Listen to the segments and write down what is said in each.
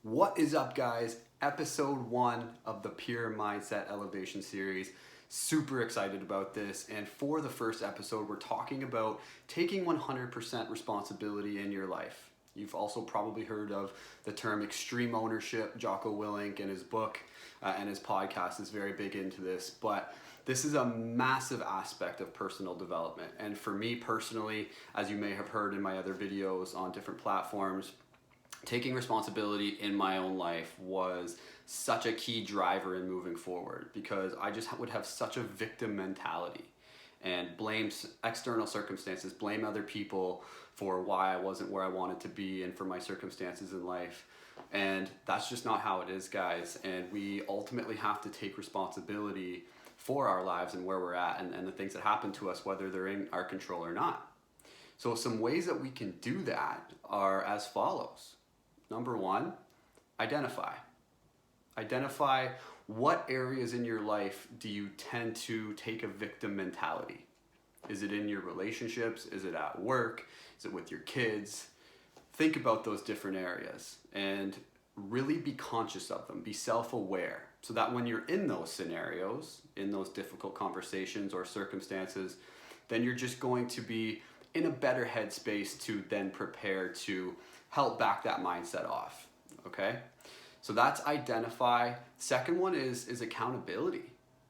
What is up, guys? Episode 1 of the Puremindset Elevation Series. Super excited about this. And for the first episode, we're talking about taking 100% responsibility in your life. You've also probably heard of the term extreme ownership. Jocko Willink in his book and his podcast is very big into this. But this is a massive aspect of personal development. And for me personally, as you may have heard in my other videos on different platforms, taking responsibility in my own life was such a key driver in moving forward, because I just would have such a victim mentality and blame external circumstances, blame other people for why I wasn't where I wanted to be and for my circumstances in life. And that's just not how it is, guys. And we ultimately have to take responsibility for our lives and where we're at and the things that happen to us, whether they're in our control or not. So some ways that we can do that are as follows. Number 1, identify. Identify what areas in your life do you tend to take a victim mentality. Is it in your relationships? Is it at work? Is it with your kids? Think about those different areas and really be conscious of them. Be self-aware so that when you're in those scenarios, in those difficult conversations or circumstances, then you're just going to be in a better headspace to then prepare to help back that mindset off, okay? So that's identify. Second one is accountability,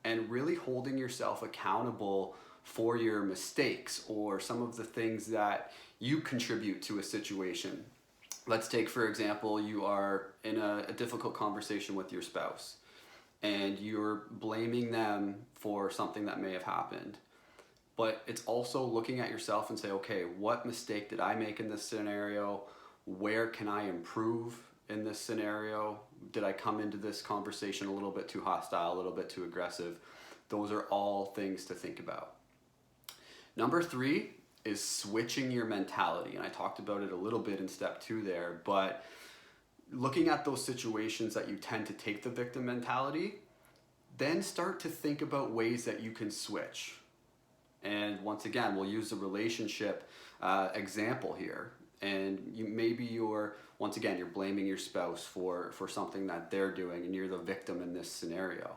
and really holding yourself accountable for your mistakes or some of the things that you contribute to a situation. Let's take, for example, you are in a difficult conversation with your spouse and you're blaming them for something that may have happened. But it's also looking at yourself and say, okay, what mistake did I make in this scenario? Where can I improve in this scenario? Did I come into this conversation a little bit too hostile, a little bit too aggressive? Those are all things to think about. Number 3 is switching your mentality. And I talked about it a little bit in step 2 there, but looking at those situations that you tend to take the victim mentality, then start to think about ways that you can switch. And once again, we'll use the relationship example here. And you're blaming your spouse for something that they're doing and you're the victim in this scenario.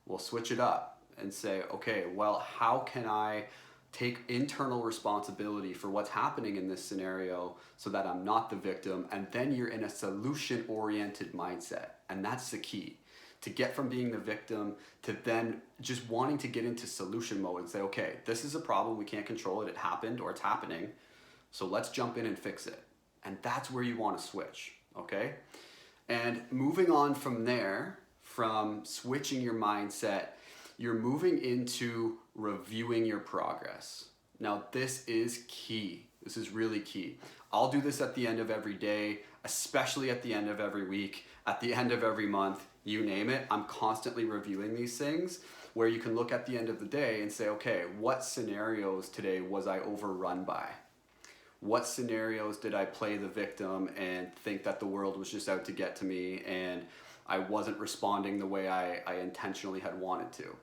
We'll switch it up and say, okay, well, how can I take internal responsibility for what's happening in this scenario so that I'm not the victim? And then you're in a solution-oriented mindset. And that's the key. To get from being the victim to then just wanting to get into solution mode and say, okay, this is a problem, we can't control it, it happened or it's happening, so let's jump in and fix it. And that's where you want to switch, okay? And moving on from there, from switching your mindset, you're moving into reviewing your progress. Now, this is key. This is really key. I'll do this at the end of every day, especially at the end of every week, at the end of every month, you name it. I'm constantly reviewing these things where you can look at the end of the day and say, okay, what scenarios today was I overrun by? What scenarios did I play the victim and think that the world was just out to get to me and I wasn't responding the way I intentionally had wanted to?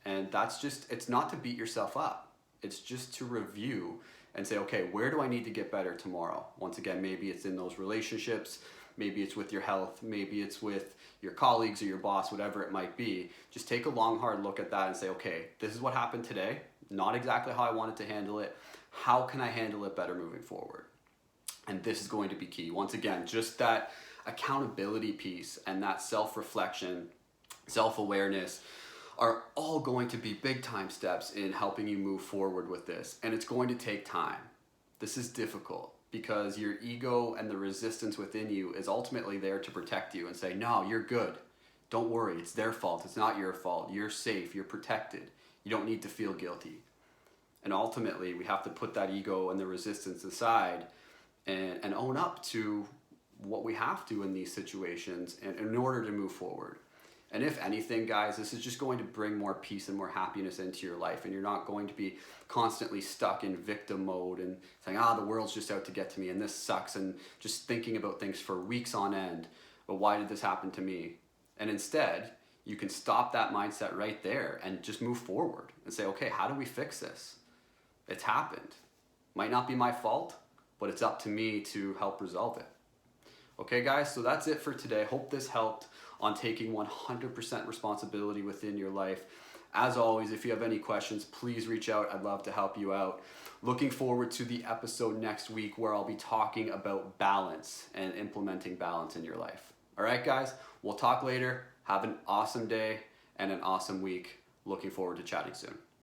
And that's just, it's not to beat yourself up. It's just to review and say, okay, where do I need to get better tomorrow? Once again, maybe it's in those relationships, maybe it's with your health, maybe it's with your colleagues or your boss, whatever it might be. Just take a long, hard look at that and say, okay, this is what happened today. Not exactly how I wanted to handle it. How can I handle it better moving forward? And this is going to be key. Once again, just that accountability piece and that self-reflection, self-awareness are all going to be big time steps in helping you move forward with this. And it's going to take time. This is difficult because your ego and the resistance within you is ultimately there to protect you and say, no, you're good. Don't worry, it's their fault. It's not your fault. You're safe. You're protected. You don't need to feel guilty. And ultimately, we have to put that ego and the resistance aside and own up to what we have to in these situations and in order to move forward. And if anything, guys, this is just going to bring more peace and more happiness into your life. And you're not going to be constantly stuck in victim mode and saying, the world's just out to get to me and this sucks, and just thinking about things for weeks on end. But why did this happen to me? And instead, you can stop that mindset right there and just move forward and say, okay, how do we fix this? It's happened. Might not be my fault, but it's up to me to help resolve it. Okay, guys, so that's it for today. Hope this helped on taking 100% responsibility within your life. As always, if you have any questions, please reach out. I'd love to help you out. Looking forward to the episode next week where I'll be talking about balance and implementing balance in your life. All right, guys, we'll talk later. Have an awesome day and an awesome week. Looking forward to chatting soon.